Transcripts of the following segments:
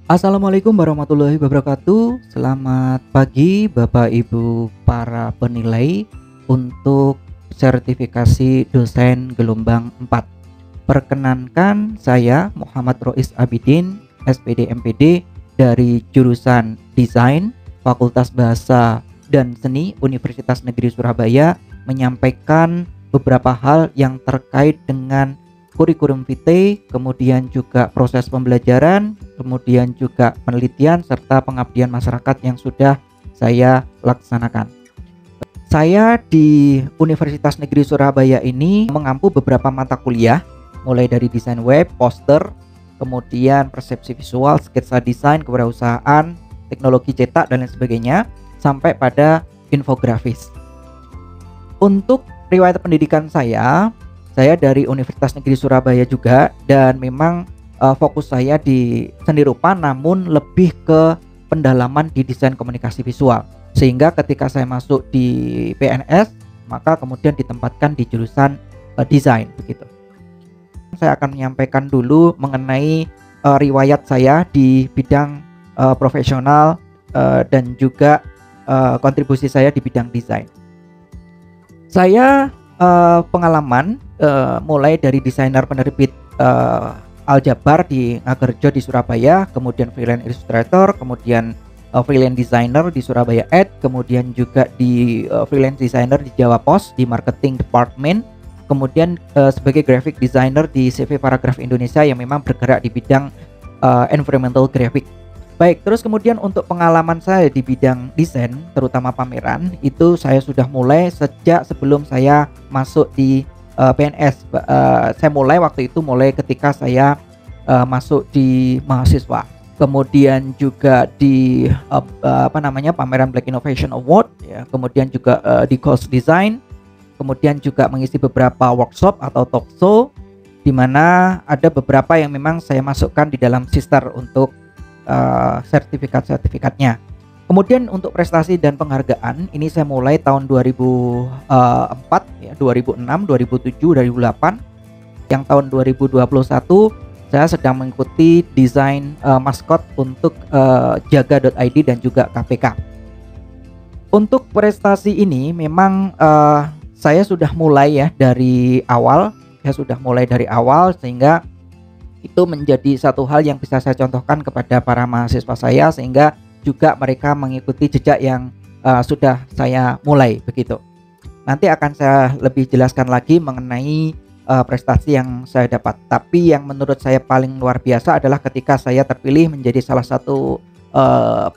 Assalamualaikum warahmatullahi wabarakatuh. Selamat pagi Bapak Ibu para penilai untuk sertifikasi dosen gelombang 4. Perkenankan saya Muhammad Rois Abidin, SPD MPD dari jurusan Desain, Fakultas Bahasa dan Seni Universitas Negeri Surabaya, menyampaikan beberapa hal yang terkait dengan kurikulum vitae, kemudian juga proses pembelajaran, kemudian juga penelitian serta pengabdian masyarakat yang sudah saya laksanakan. Saya di Universitas Negeri Surabaya ini mengampu beberapa mata kuliah, mulai dari desain web, poster, kemudian persepsi visual, sketsa desain, kewirausahaan, teknologi cetak dan lain sebagainya, sampai pada infografis. Untuk riwayat pendidikan saya dari Universitas Negeri Surabaya juga, dan memang fokus saya di seni rupa, namun lebih ke pendalaman di desain komunikasi visual. Sehingga ketika saya masuk di PNS, maka kemudian ditempatkan di jurusan desain begitu. Saya akan menyampaikan dulu mengenai riwayat saya di bidang profesional dan juga kontribusi saya di bidang desain. Saya pengalaman mulai dari desainer penerbit Aljabar di Ngagerjo di Surabaya, kemudian freelance illustrator, kemudian freelance designer di Surabaya Ed, kemudian juga di freelance designer di Jawa Pos di marketing department, kemudian sebagai graphic designer di CV Paragraph Indonesia yang memang bergerak di bidang environmental graphic. Baik, terus kemudian untuk pengalaman saya di bidang desain, terutama pameran, itu saya sudah mulai sejak sebelum saya masuk di PNS. Saya mulai waktu itu ketika saya masuk di mahasiswa. Kemudian juga di pameran Black Innovation Award, ya. Kemudian juga di course design. Kemudian juga mengisi beberapa workshop atau talk show, di mana ada beberapa yang memang saya masukkan di dalam sister untuk sertifikatnya. Kemudian untuk prestasi dan penghargaan ini saya mulai tahun 2004 ya, 2006, 2007, 2008. Yang tahun 2021 saya sedang mengikuti desain maskot untuk jaga.id dan juga KPK. Untuk prestasi ini memang saya sudah mulai ya dari awal. Sehingga itu menjadi satu hal yang bisa saya contohkan kepada para mahasiswa saya, sehingga juga mereka mengikuti jejak yang sudah saya mulai begitu. Nanti akan saya lebih jelaskan lagi mengenai prestasi yang saya dapat. Tapi yang menurut saya paling luar biasa adalah ketika saya terpilih menjadi salah satu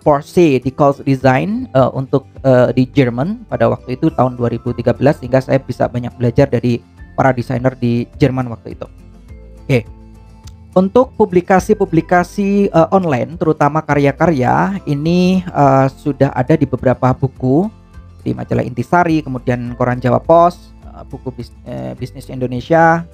porsi di course design untuk di Jerman pada waktu itu tahun 2013, sehingga saya bisa banyak belajar dari para desainer di Jerman waktu itu. Oke. Untuk publikasi online, terutama karya-karya, ini sudah ada di beberapa buku di majalah Intisari, kemudian koran Jawa Pos, buku Bisnis Indonesia,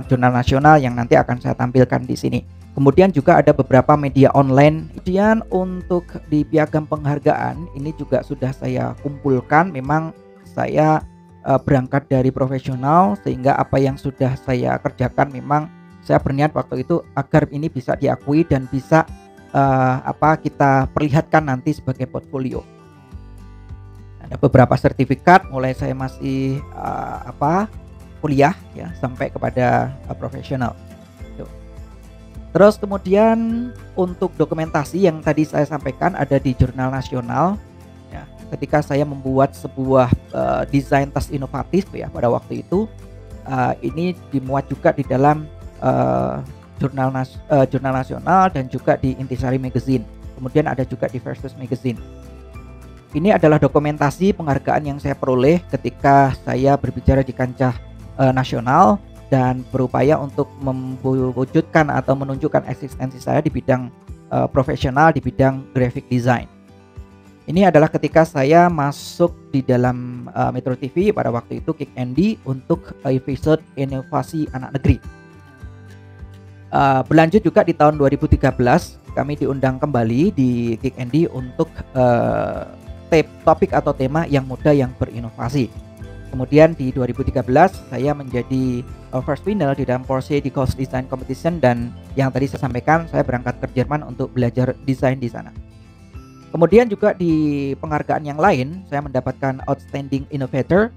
jurnal nasional yang nanti akan saya tampilkan di sini. Kemudian juga ada beberapa media online. Kemudian untuk di piagam penghargaan ini juga sudah saya kumpulkan. Memang saya berangkat dari profesional, sehingga apa yang sudah saya kerjakan memang saya berniat waktu itu agar ini bisa diakui dan bisa kita perlihatkan nanti sebagai portfolio. Ada beberapa sertifikat mulai saya masih kuliah ya sampai kepada profesional. Terus kemudian untuk dokumentasi yang tadi saya sampaikan ada di jurnal nasional ya. Ketika saya membuat sebuah desain tas inovatif ya pada waktu itu, ini dimuat juga di dalam jurnal nasional dan juga di Intisari Magazine. Kemudian ada juga di Versus Magazine. Ini adalah dokumentasi penghargaan yang saya peroleh ketika saya berbicara di kancah nasional dan berupaya untuk mewujudkan atau menunjukkan eksistensi saya di bidang profesional di bidang graphic design. Ini adalah ketika saya masuk di dalam Metro TV pada waktu itu Kick Andy untuk episode inovasi anak negeri. Berlanjut juga di tahun 2013 kami diundang kembali di Kick Andy untuk topik atau tema yang muda yang berinovasi. Kemudian di 2013 saya menjadi first winner di dalam Porsche di Course Design Competition, dan yang tadi saya sampaikan, saya berangkat ke Jerman untuk belajar desain di sana. Kemudian juga di penghargaan yang lain, saya mendapatkan Outstanding Innovator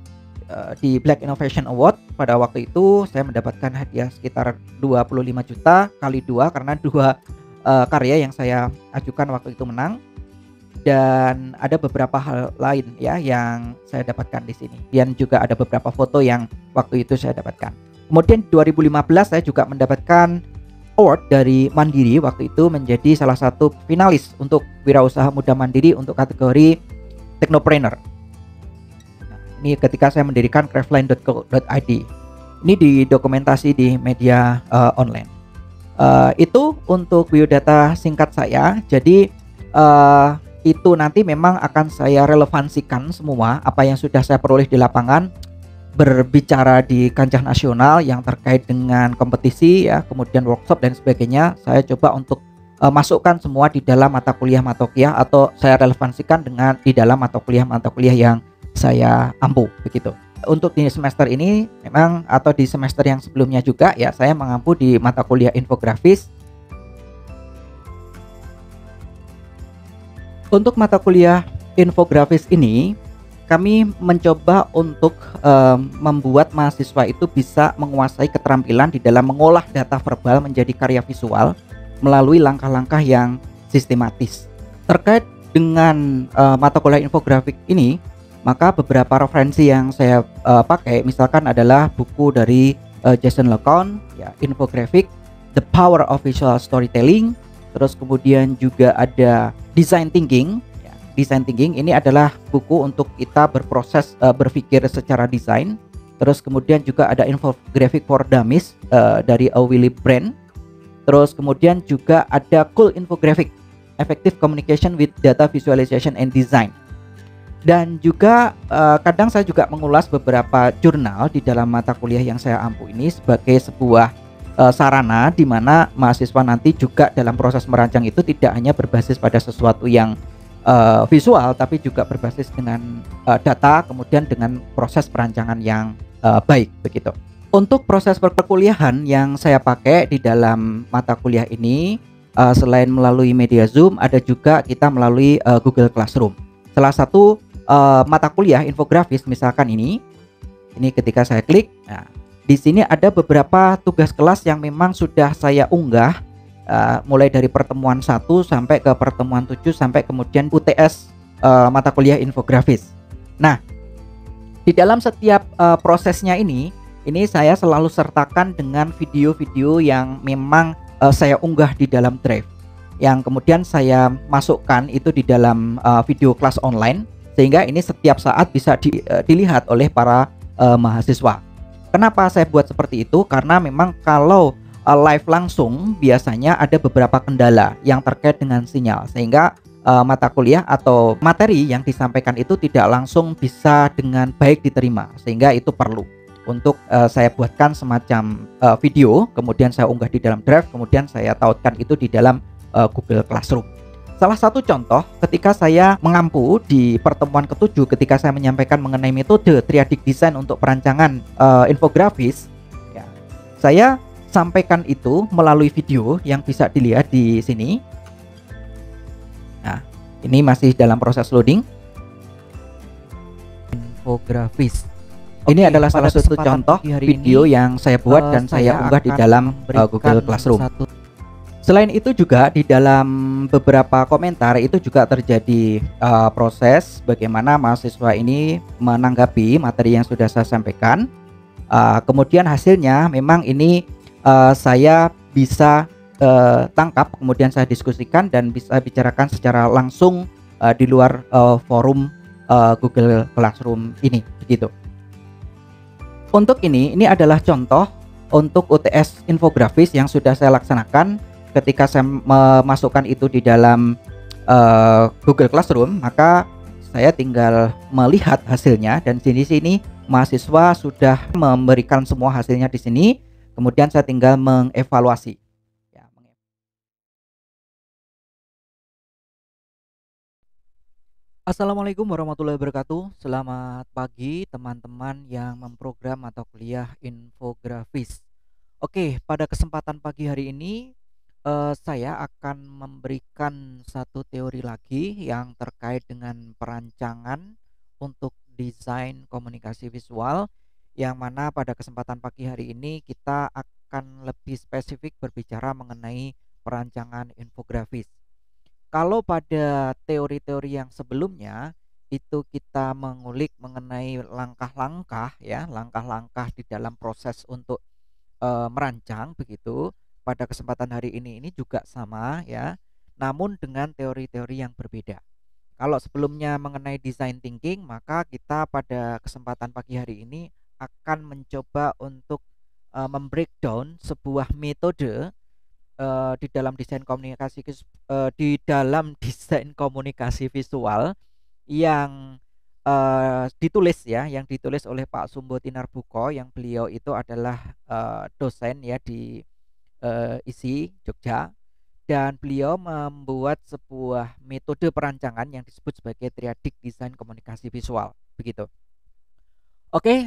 di Black Innovation Award. Pada waktu itu saya mendapatkan hadiah sekitar 25 juta kali 2 karena 2 karya yang saya ajukan waktu itu menang. Dan ada beberapa hal lain ya yang saya dapatkan di sini. Dan juga ada beberapa foto yang waktu itu saya dapatkan. Kemudian 2015 saya juga mendapatkan award dari Mandiri, waktu itu menjadi salah satu finalis untuk wirausaha muda mandiri untuk kategori Technopreneur. Nah, ini ketika saya mendirikan craftline.co.id. Ini didokumentasi di media online. Itu untuk biodata singkat saya. Jadi itu nanti memang akan saya relevansikan semua apa yang sudah saya peroleh di lapangan, berbicara di kancah nasional yang terkait dengan kompetisi ya, kemudian workshop dan sebagainya. Saya coba untuk masukkan semua di dalam mata kuliah atau saya relevansikan dengan di dalam mata kuliah yang saya ampu begitu. Untuk di semester ini memang, atau di semester yang sebelumnya juga ya, saya mengampu di mata kuliah infografis. Untuk mata kuliah infografis ini, kami mencoba untuk membuat mahasiswa itu bisa menguasai keterampilan di dalam mengolah data verbal menjadi karya visual melalui langkah-langkah yang sistematis. Terkait dengan mata kuliah infografik ini, maka beberapa referensi yang saya pakai misalkan adalah buku dari Jason LeCun, ya, Infographic, The Power of Visual Storytelling. Terus kemudian juga ada Design Thinking. Ya, Design Thinking ini adalah buku untuk kita berproses berpikir secara desain. Terus kemudian juga ada Infographic for Dummies dari Willy Brandt. Terus kemudian juga ada Cool Infographic, Effective Communication with Data Visualization and Design. Dan juga kadang saya juga mengulas beberapa jurnal di dalam mata kuliah yang saya ampu ini sebagai sebuah sarana di mana mahasiswa nanti juga dalam proses merancang itu tidak hanya berbasis pada sesuatu yang visual, tapi juga berbasis dengan data, kemudian dengan proses perancangan yang baik begitu. Untuk proses perkuliahan yang saya pakai di dalam mata kuliah ini, selain melalui media Zoom, ada juga kita melalui Google Classroom. Salah satu mata kuliah infografis misalkan ini ketika saya klik, nah, di sini ada beberapa tugas kelas yang memang sudah saya unggah mulai dari pertemuan 1 sampai ke pertemuan 7 sampai kemudian UTS mata kuliah infografis. Nah, di dalam setiap prosesnya ini saya selalu sertakan dengan video-video yang memang saya unggah di dalam Drive, yang kemudian saya masukkan itu di dalam video kelas online, sehingga ini setiap saat bisa dilihat oleh para mahasiswa. Kenapa saya buat seperti itu? Karena memang kalau live langsung biasanya ada beberapa kendala yang terkait dengan sinyal, sehingga mata kuliah atau materi yang disampaikan itu tidak langsung bisa dengan baik diterima, sehingga itu perlu untuk saya buatkan semacam video, kemudian saya unggah di dalam Drive, kemudian saya tautkan itu di dalam Google Classroom. Salah satu contoh ketika saya mengampu di pertemuan ke-7 ketika saya menyampaikan mengenai metode triadic design untuk perancangan infografis ya, saya sampaikan itu melalui video yang bisa dilihat di sini. Nah, ini masih dalam proses loading. Infografis. Ini adalah salah satu contoh video yang saya buat dan saya unggah di dalam Google Classroom. Selain itu juga di dalam beberapa komentar itu juga terjadi proses bagaimana mahasiswa ini menanggapi materi yang sudah saya sampaikan. Kemudian hasilnya memang ini saya bisa tangkap, kemudian saya diskusikan dan bisa bicarakan secara langsung di luar forum Google Classroom ini begitu. Untuk ini adalah contoh untuk UTS infografis yang sudah saya laksanakan. Ketika saya memasukkan itu di dalam Google Classroom, maka saya tinggal melihat hasilnya, dan di sini mahasiswa sudah memberikan semua hasilnya di sini. Kemudian saya tinggal mengevaluasi. Assalamualaikum warahmatullahi wabarakatuh. Selamat pagi teman-teman yang memprogram atau kuliah infografis. Oke, pada kesempatan pagi hari ini saya akan memberikan satu teori lagi yang terkait dengan perancangan untuk desain komunikasi visual, yang mana pada kesempatan pagi hari ini kita akan lebih spesifik berbicara mengenai perancangan infografis. Kalau pada teori-teori yang sebelumnya itu kita mengulik mengenai langkah-langkah ya, langkah-langkah di dalam proses untuk merancang begitu. Pada kesempatan hari ini juga sama ya, namun dengan teori-teori yang berbeda. Kalau sebelumnya mengenai design thinking, maka kita pada kesempatan pagi hari ini akan mencoba untuk membreakdown sebuah metode di dalam desain komunikasi visual yang yang ditulis oleh Pak Sumbo Tinarbuko, yang beliau itu adalah dosen ya di ISI Jogja, dan beliau membuat sebuah metode perancangan yang disebut sebagai triadik desain komunikasi visual begitu. Oke,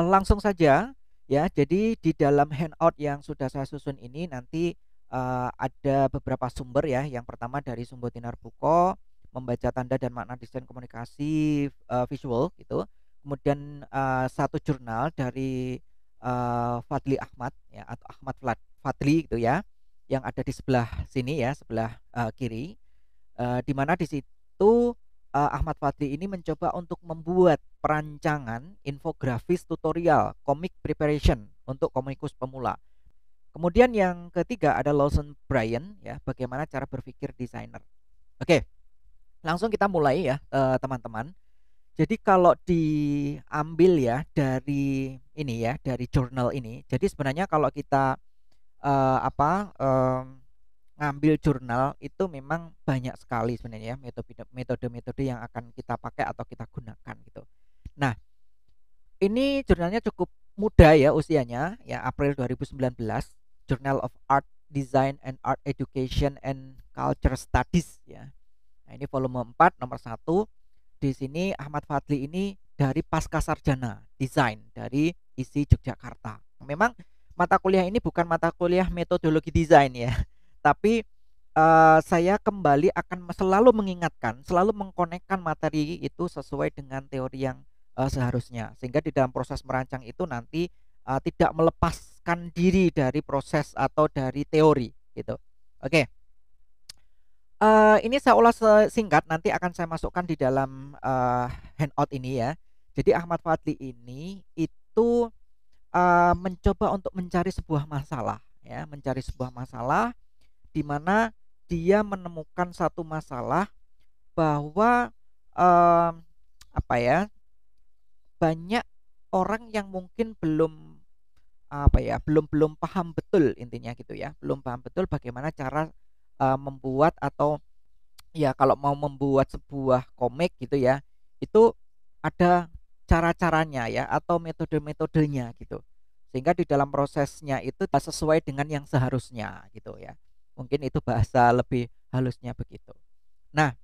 langsung saja ya. Jadi di dalam handout yang sudah saya susun ini nanti ada beberapa sumber ya. Yang pertama dari Sumbo Tinarbuko, membaca tanda dan makna desain komunikasi visual gitu. Kemudian satu jurnal dari Fadli Ahmad ya, atau Fadli gitu ya, yang ada di sebelah sini ya, sebelah kiri. Di mana di situ Ahmad Fadli ini mencoba untuk membuat perancangan infografis tutorial comic preparation untuk komikus pemula. Kemudian yang ketiga ada Lawson Bryan ya, bagaimana cara berpikir desainer. Oke, langsung kita mulai ya teman-teman. Jadi kalau diambil ya dari ini ya, dari jurnal ini. Jadi sebenarnya kalau kita ngambil jurnal itu memang banyak sekali sebenarnya ya, metode-metode yang akan kita pakai atau kita gunakan gitu. Nah, ini jurnalnya cukup muda ya usianya ya, April 2019, Journal of Art Design and Art Education and Culture Studies ya. Nah, ini volume 4 nomor 1. Di sini Ahmad Fadli ini dari pasca sarjana desain dari ISI Yogyakarta. Memang mata kuliah ini bukan mata kuliah metodologi desain ya, tapi saya kembali akan selalu mengingatkan, selalu mengkonekkan materi itu sesuai dengan teori yang seharusnya, sehingga di dalam proses merancang itu nanti tidak melepaskan diri dari proses atau dari teori gitu. Oke. Ini saya ulas singkat, nanti akan saya masukkan di dalam handout ini ya. Jadi Ahmad Fadli ini itu mencoba untuk mencari sebuah masalah ya, mencari sebuah masalah di mana dia menemukan satu masalah bahwa apa ya, banyak orang yang mungkin belum apa ya, belum paham betul intinya gitu ya, belum paham betul bagaimana cara membuat atau ya kalau mau membuat sebuah komik gitu ya, itu ada cara-caranya ya atau metode-metodenya gitu. Sehingga di dalam prosesnya itu tak sesuai dengan yang seharusnya gitu ya. Mungkin itu bahasa lebih halusnya begitu. Nah,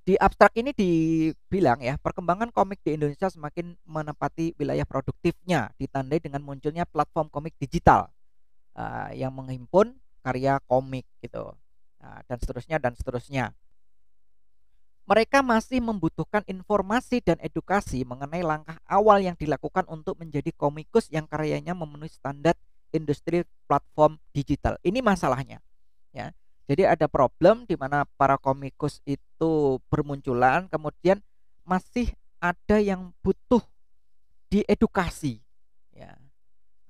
di abstrak ini dibilang ya, perkembangan komik di Indonesia semakin menempati wilayah produktifnya, ditandai dengan munculnya platform komik digital yang menghimpun karya komik gitu. Nah, dan seterusnya dan seterusnya. Mereka masih membutuhkan informasi dan edukasi mengenai langkah awal yang dilakukan untuk menjadi komikus yang karyanya memenuhi standar industri platform digital. Ini masalahnya, ya. Jadi ada problem di mana para komikus itu bermunculan, kemudian masih ada yang butuh diedukasi, ya.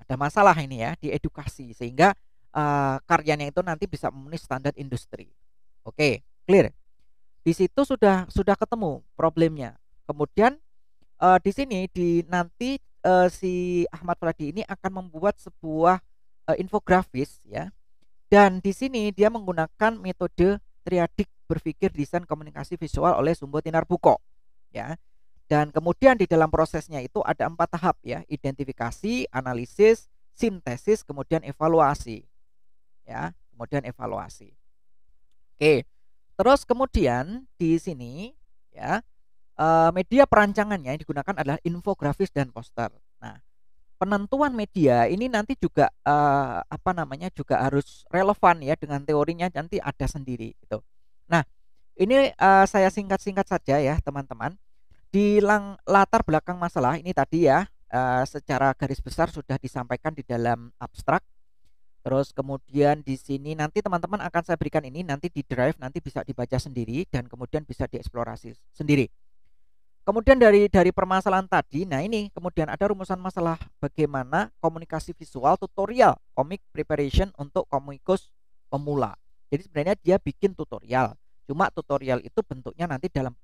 Ada masalah ini ya, diedukasi sehingga karyanya itu nanti bisa memenuhi standar industri. Oke, clear. Di situ sudah ketemu problemnya. Kemudian di sini nanti si Ahmad Fadli ini akan membuat sebuah infografis ya. Dan di sini dia menggunakan metode triadik berpikir desain komunikasi visual oleh Sumbo Tinarbuko ya. Dan kemudian di dalam prosesnya itu ada 4 tahap ya: identifikasi, analisis, sintesis, kemudian evaluasi ya. Kemudian evaluasi. Oke. Terus kemudian di sini ya, media perancangannya yang digunakan adalah infografis dan poster. Nah, penentuan media ini nanti juga apa namanya, juga harus relevan ya dengan teorinya, nanti ada sendiri gitu. Nah, ini saya singkat-singkat saja ya teman-teman. Di latar belakang masalah ini tadi ya, secara garis besar sudah disampaikan di dalam abstrak. Terus kemudian di sini nanti teman-teman akan saya berikan ini nanti di drive, nanti bisa dibaca sendiri dan kemudian bisa dieksplorasi sendiri. Kemudian dari permasalahan tadi, nah ini kemudian ada rumusan masalah bagaimana komunikasi visual tutorial comic preparation untuk komikus pemula. Jadi sebenarnya dia bikin tutorial, cuma tutorial itu bentuknya nanti dalam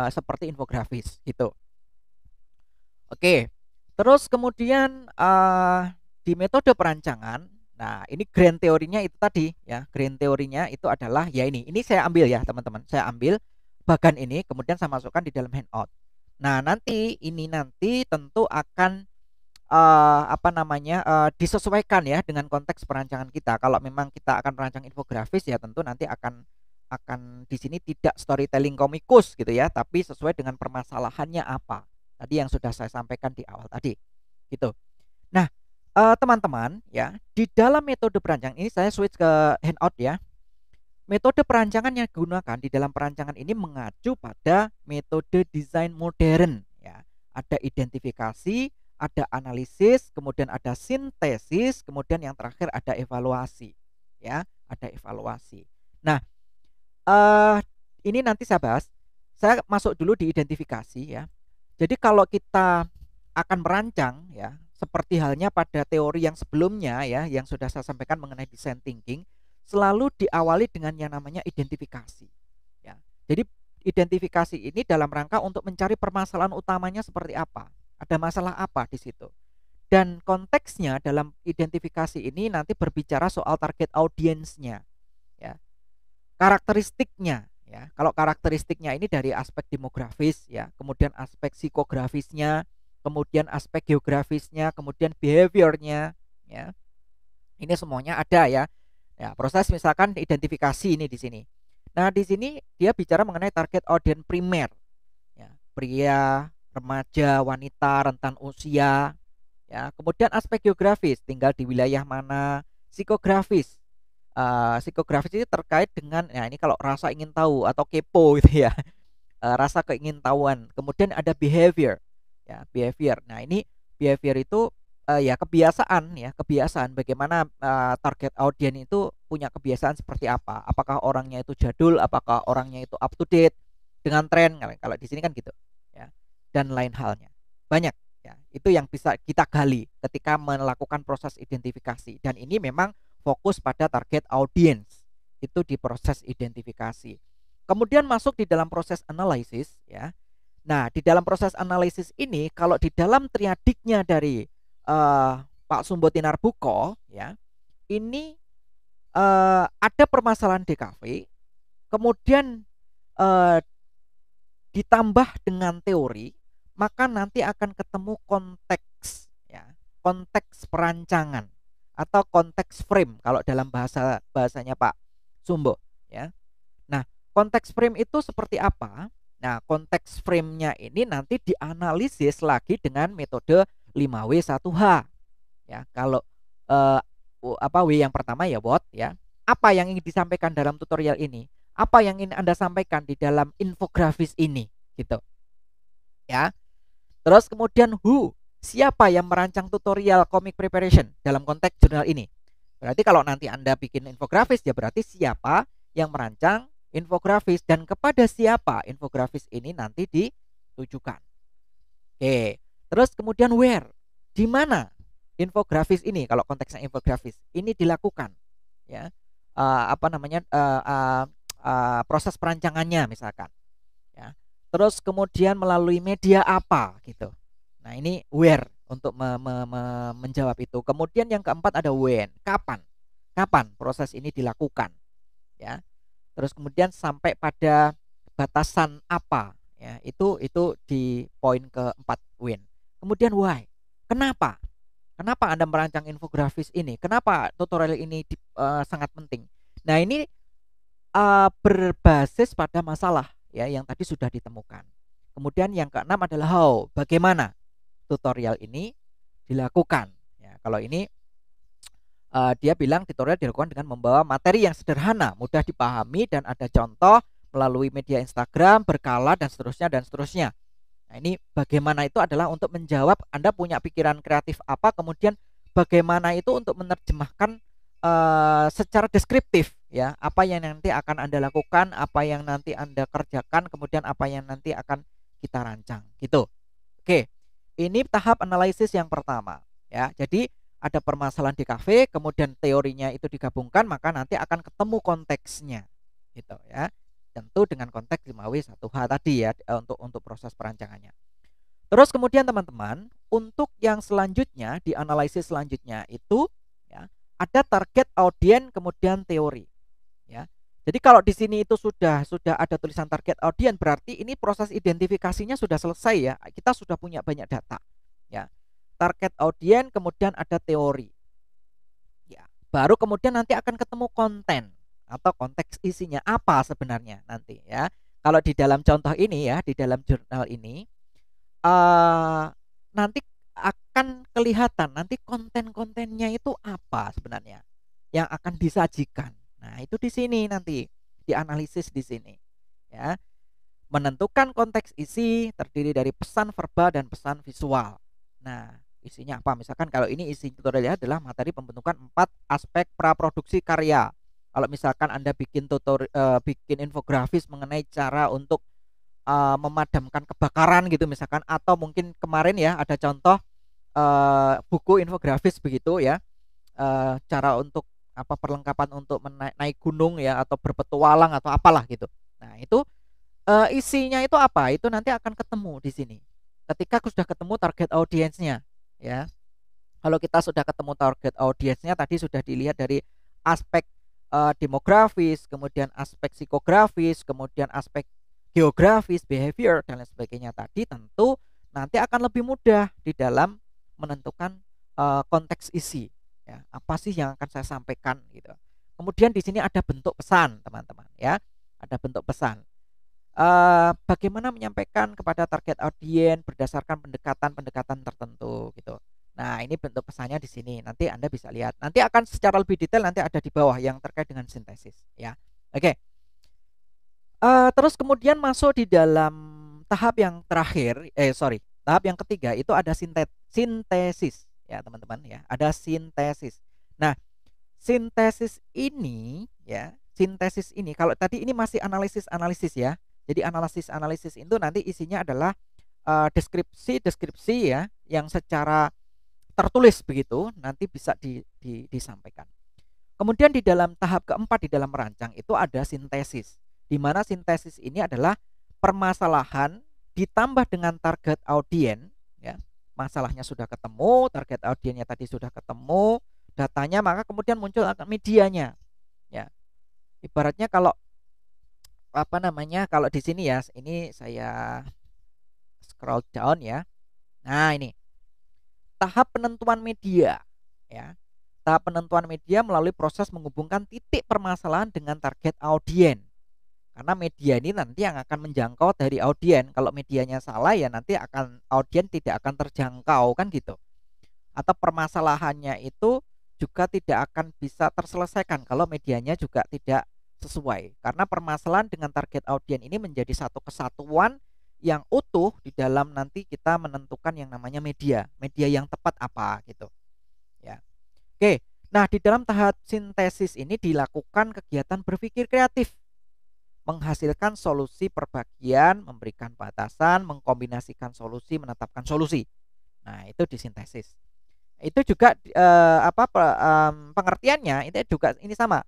seperti infografis gitu. Oke, terus kemudian di metode perancangan, nah ini grand teorinya itu tadi ya, grand teorinya itu adalah ya ini saya ambil ya teman-teman, saya ambil bagan ini kemudian saya masukkan di dalam handout. Nah nanti tentu akan apa namanya disesuaikan ya dengan konteks perancangan kita. Kalau memang kita akan merancang infografis ya tentu nanti akan di sini tidak storytelling komikus gitu ya, tapi sesuai dengan permasalahannya apa. Tadi yang sudah saya sampaikan di awal tadi. Gitu. Nah, teman-teman ya, di dalam metode perancangan ini saya switch ke handout ya. Metode perancangan yang digunakan di dalam perancangan ini mengacu pada metode desain modern ya. Ada identifikasi, ada analisis, kemudian ada sintesis, kemudian yang terakhir ada evaluasi ya, ada evaluasi. Nah, ini nanti saya bahas. Saya masuk dulu di identifikasi ya. Jadi kalau kita akan merancang ya, seperti halnya pada teori yang sebelumnya ya, yang sudah saya sampaikan mengenai design thinking, selalu diawali dengan yang namanya identifikasi ya. Jadi identifikasi ini dalam rangka untuk mencari permasalahan utamanya seperti apa, ada masalah apa di situ, dan konteksnya dalam identifikasi ini nanti berbicara soal target audiensnya ya, karakteristiknya ya. Kalau karakteristiknya ini dari aspek demografis ya, kemudian aspek psikografisnya, kemudian aspek geografisnya, kemudian behaviornya ya. Ini semuanya ada ya. Ya, proses misalkan identifikasi ini di sini. Nah, di sini dia bicara mengenai target audiens primer. Ya, pria, remaja, wanita, rentan usia. Ya, kemudian aspek geografis, tinggal di wilayah mana, psikografis. Psikografis itu terkait dengan, nah ini kalau rasa ingin tahu atau kepo gitu ya, rasa keingintahuan. Kemudian ada behavior, ya behavior. Nah ini behavior itu ya kebiasaan bagaimana target audiens itu punya kebiasaan seperti apa. Apakah orangnya itu jadul, apakah orangnya itu up to date dengan tren. Kalau di sini kan gitu, ya. Dan lain halnya. Banyak ya. Itu yang bisa kita gali ketika melakukan proses identifikasi. Dan ini memang fokus pada target audiens itu di proses identifikasi. Kemudian masuk di dalam proses analisis ya. Nah, di dalam proses analisis ini kalau di dalam triadiknya dari Pak Sumbo Tinarbuko ya, ini ada permasalahan DKV, kemudian ditambah dengan teori, maka nanti akan ketemu konteks ya, konteks perancangan atau konteks frame kalau dalam bahasanya Pak Sumbo ya. Nah, konteks frame itu seperti apa? Nah, konteks frame-nya ini nanti dianalisis lagi dengan metode 5W1H ya. Kalau W yang pertama ya what ya. Apa yang ingin disampaikan dalam tutorial ini? Apa yang ingin Anda sampaikan di dalam infografis ini gitu. Ya. Terus kemudian who, siapa yang merancang tutorial comic preparation dalam konteks jurnal ini? Berarti kalau nanti Anda bikin infografis ya berarti siapa yang merancang infografis dan kepada siapa infografis ini nanti ditujukan. Oke. Terus kemudian where, di mana infografis ini kalau konteksnya infografis ini dilakukan ya. Apa namanya proses perancangannya misalkan ya. Terus kemudian melalui media apa gitu. Nah ini where untuk menjawab itu. Kemudian yang keempat ada when, kapan proses ini dilakukan ya. Terus kemudian sampai pada batasan apa ya, itu di poin keempat when. Kemudian why, kenapa Anda merancang infografis ini, kenapa tutorial ini sangat penting. Nah ini berbasis pada masalah ya yang tadi sudah ditemukan. Kemudian yang keenam adalah how, bagaimana tutorial ini dilakukan. Ya, kalau ini dia bilang tutorial dilakukan dengan membawa materi yang sederhana, mudah dipahami dan ada contoh melalui media Instagram, berkala dan seterusnya dan seterusnya. Nah, ini bagaimana itu adalah untuk menjawab Anda punya pikiran kreatif apa, kemudian bagaimana itu untuk menerjemahkan secara deskriptif ya, apa yang nanti akan Anda lakukan, apa yang nanti Anda kerjakan, kemudian apa yang nanti akan kita rancang gitu. Oke. Ini tahap analisis yang pertama ya. Jadi ada permasalahan di kafe, kemudian teorinya itu digabungkan, maka nanti akan ketemu konteksnya gitu ya. Tentu dengan konteks 5W1H tadi ya, untuk proses perancangannya. Terus kemudian teman-teman, untuk yang selanjutnya di analisis selanjutnya itu ya, ada target audiens kemudian teori ya. Jadi kalau di sini itu sudah ada tulisan target audiens, berarti ini proses identifikasinya sudah selesai ya. Kita sudah punya banyak data ya. Target audiens kemudian ada teori. Ya, baru kemudian nanti akan ketemu konten atau konteks isinya apa sebenarnya nanti ya. Kalau di dalam contoh ini ya, di dalam jurnal ini nanti akan kelihatan nanti konten-kontennya itu apa sebenarnya yang akan disajikan. Nah, itu di sini nanti dianalisis di sini ya. Menentukan konteks isi terdiri dari pesan verbal dan pesan visual. Nah, isinya apa? Misalkan kalau ini isi tutorialnya adalah materi pembentukan 4 aspek praproduksi karya. Kalau misalkan Anda bikin bikin infografis mengenai cara untuk memadamkan kebakaran gitu misalkan, atau mungkin kemarin ya ada contoh buku infografis begitu ya, cara untuk apa perlengkapan untuk naik gunung ya, atau berpetualang atau apalah gitu. Nah, itu isinya itu apa? Itu nanti akan ketemu di sini. Ketika sudah ketemu target audiensnya, ya. Kalau kita sudah ketemu target audiensnya, tadi sudah dilihat dari aspek demografis, kemudian aspek psikografis, kemudian aspek geografis, behavior dan lain sebagainya tadi, tentu nanti akan lebih mudah di dalam menentukan konteks isi. Ya, apa sih yang akan saya sampaikan gitu. Kemudian di sini ada bentuk pesan, teman-teman ya. Ada bentuk pesan. Bagaimana menyampaikan kepada target audiens berdasarkan pendekatan-pendekatan tertentu gitu. Nah, ini bentuk pesannya di sini. Nanti Anda bisa lihat. Nanti akan secara lebih detail nanti ada di bawah yang terkait dengan sintesis ya. Oke. Terus kemudian masuk di dalam tahap yang terakhir, tahap yang ketiga itu ada sintesis ya, teman-teman ya. Ada sintesis. Nah, sintesis ini ya, sintesis ini kalau tadi ini masih analisis ya. Jadi analisis itu nanti isinya adalah deskripsi ya yang secara tertulis begitu nanti bisa disampaikan. Kemudian di dalam tahap keempat di dalam merancang itu ada sintesis, di mana sintesis ini adalah permasalahan ditambah dengan target audiens ya. Masalahnya sudah ketemu, target audiensnya tadi sudah ketemu, datanya, maka kemudian muncul medianya ya. Ibaratnya kalau apa namanya, kalau di sini ya, ini saya scroll down ya. Nah, ini tahap penentuan media ya. Tahap penentuan media melalui proses menghubungkan titik permasalahan dengan target audiens. Karena media ini nanti yang akan menjangkau dari audiens. Kalau medianya salah ya nanti akan audiens tidak akan terjangkau kan gitu. Atau permasalahannya itu juga tidak akan bisa terselesaikan kalau medianya juga tidak sesuai. Karena permasalahan dengan target audiens ini menjadi satu kesatuan yang utuh di dalam nanti kita menentukan yang namanya media yang tepat apa gitu. Ya. Oke. Nah, di dalam tahap sintesis ini dilakukan kegiatan berpikir kreatif, menghasilkan solusi perbagian, memberikan batasan, mengkombinasikan solusi, menetapkan solusi. Nah, itu disintesis. Itu juga pengertiannya itu juga ini sama.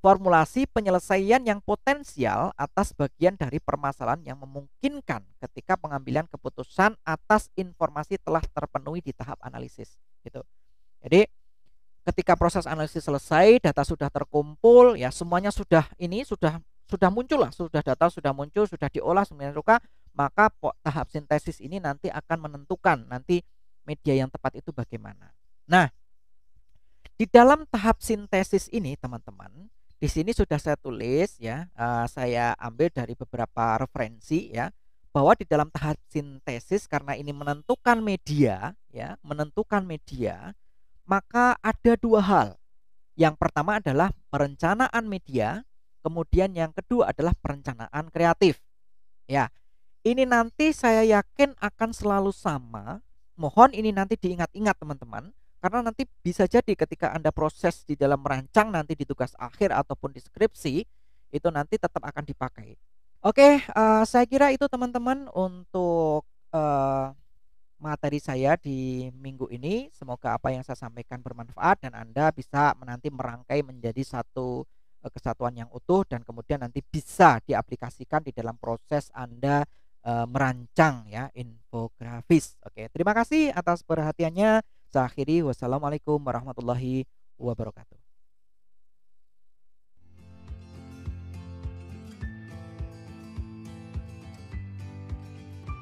Formulasi penyelesaian yang potensial atas bagian dari permasalahan yang memungkinkan ketika pengambilan keputusan atas informasi telah terpenuhi di tahap analisis gitu. Jadi ketika proses analisis selesai, data sudah terkumpul ya, semuanya sudah muncul lah, data sudah muncul, sudah diolah semuanya ruka, maka tahap sintesis ini nanti akan menentukan nanti media yang tepat itu bagaimana. Nah, di dalam tahap sintesis ini teman-teman, Di sini sudah saya tulis ya, saya ambil dari beberapa referensi ya, bahwa di dalam tahap sintesis karena ini menentukan media ya, menentukan media, maka ada 2 hal. Yang pertama adalah perencanaan media, kemudian yang kedua adalah perencanaan kreatif. Ya, ini nanti saya yakin akan selalu sama. Mohon ini nanti diingat-ingat teman-teman, karena nanti bisa jadi ketika Anda proses di dalam merancang nanti di tugas akhir ataupun di skripsi, itu nanti tetap akan dipakai. Oke, saya kira itu teman-teman untuk materi saya di minggu ini. Semoga apa yang saya sampaikan bermanfaat dan Anda bisa nanti merangkai menjadi satu kesatuan yang utuh dan kemudian nanti bisa diaplikasikan di dalam proses Anda merancang ya infografis. Oke, terima kasih atas perhatiannya. Saya akhiri, wassalamualaikum warahmatullahi wabarakatuh.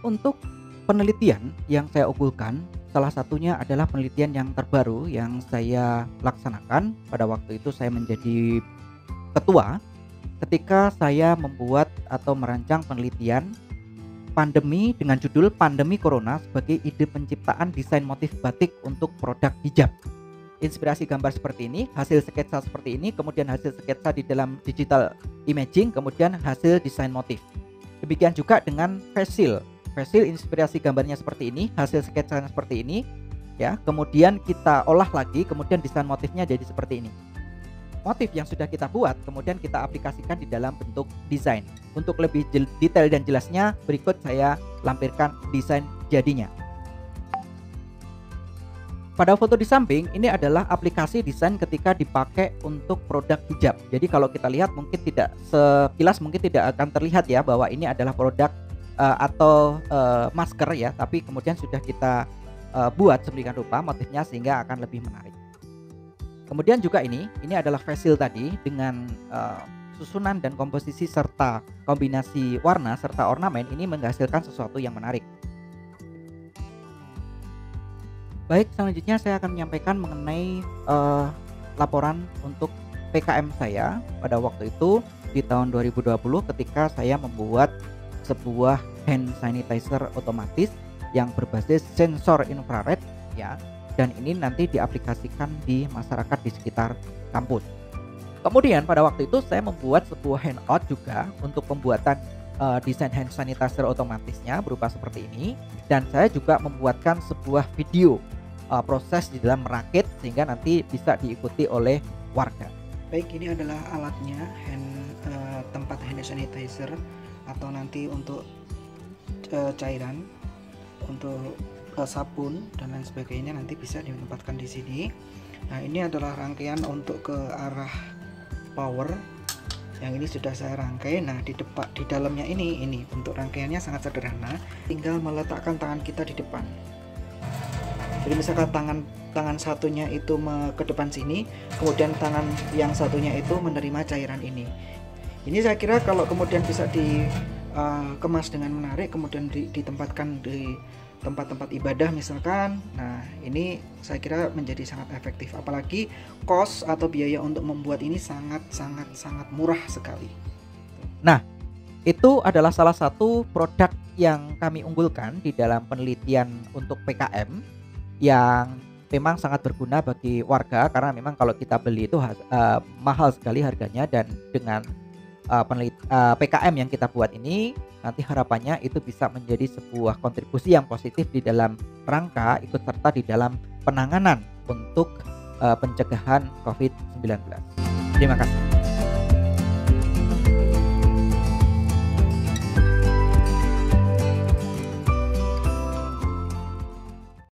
Untuk penelitian yang saya unggulkan, salah satunya adalah penelitian yang terbaru yang saya laksanakan pada waktu itu saya menjadi ketua ketika saya membuat atau merancang penelitian pandemi dengan judul Pandemi Corona sebagai ide penciptaan desain motif batik untuk produk hijab. Inspirasi gambar seperti ini, hasil sketsa seperti ini, kemudian hasil sketsa di dalam digital imaging, kemudian hasil desain motif. Demikian juga dengan face seal inspirasi gambarnya seperti ini, hasil sketsanya seperti ini ya. Kemudian kita olah lagi, kemudian desain motifnya jadi seperti ini. Motif yang sudah kita buat kemudian kita aplikasikan di dalam bentuk desain. Untuk lebih detail dan jelasnya berikut saya lampirkan desain jadinya. Pada foto di samping ini adalah aplikasi desain ketika dipakai untuk produk hijab. Jadi kalau kita lihat mungkin tidak sekilas mungkin tidak akan terlihat ya bahwa ini adalah produk atau masker ya, tapi kemudian sudah kita buat sedemikian rupa motifnya sehingga akan lebih menarik. Kemudian juga ini adalah face seal tadi dengan susunan dan komposisi serta kombinasi warna serta ornamen ini menghasilkan sesuatu yang menarik. Baik, selanjutnya saya akan menyampaikan mengenai laporan untuk PKM saya pada waktu itu di tahun 2020 ketika saya membuat sebuah hand sanitizer otomatis yang berbasis sensor infrared ya, dan ini nanti diaplikasikan di masyarakat di sekitar kampus. Kemudian pada waktu itu saya membuat sebuah handout juga untuk pembuatan desain hand sanitizer otomatisnya berupa seperti ini, dan saya juga membuatkan sebuah video proses di dalam merakit sehingga nanti bisa diikuti oleh warga. Baik, ini adalah alatnya, tempat hand sanitizer atau nanti untuk cairan, untuk sabun dan lain sebagainya nanti bisa ditempatkan di sini. Nah, ini adalah rangkaian untuk ke arah power. Yang ini sudah saya rangkai. Nah, di dalamnya ini bentuk rangkaiannya sangat sederhana. Tinggal meletakkan tangan kita di depan. Jadi misalkan tangan satunya itu ke depan sini, kemudian tangan yang satunya itu menerima cairan ini. Ini saya kira kalau kemudian bisa dikemas dengan menarik, kemudian ditempatkan di tempat-tempat ibadah misalkan. Nah, ini saya kira menjadi sangat efektif. Apalagi cost atau biaya untuk membuat ini sangat murah sekali. Nah, itu adalah salah satu produk yang kami unggulkan di dalam penelitian untuk PKM yang memang sangat berguna bagi warga, karena memang kalau kita beli itu mahal sekali harganya, dan dengan PKM yang kita buat ini nanti harapannya itu bisa menjadi sebuah kontribusi yang positif di dalam rangka ikut serta di dalam penanganan untuk pencegahan COVID-19. Terima kasih.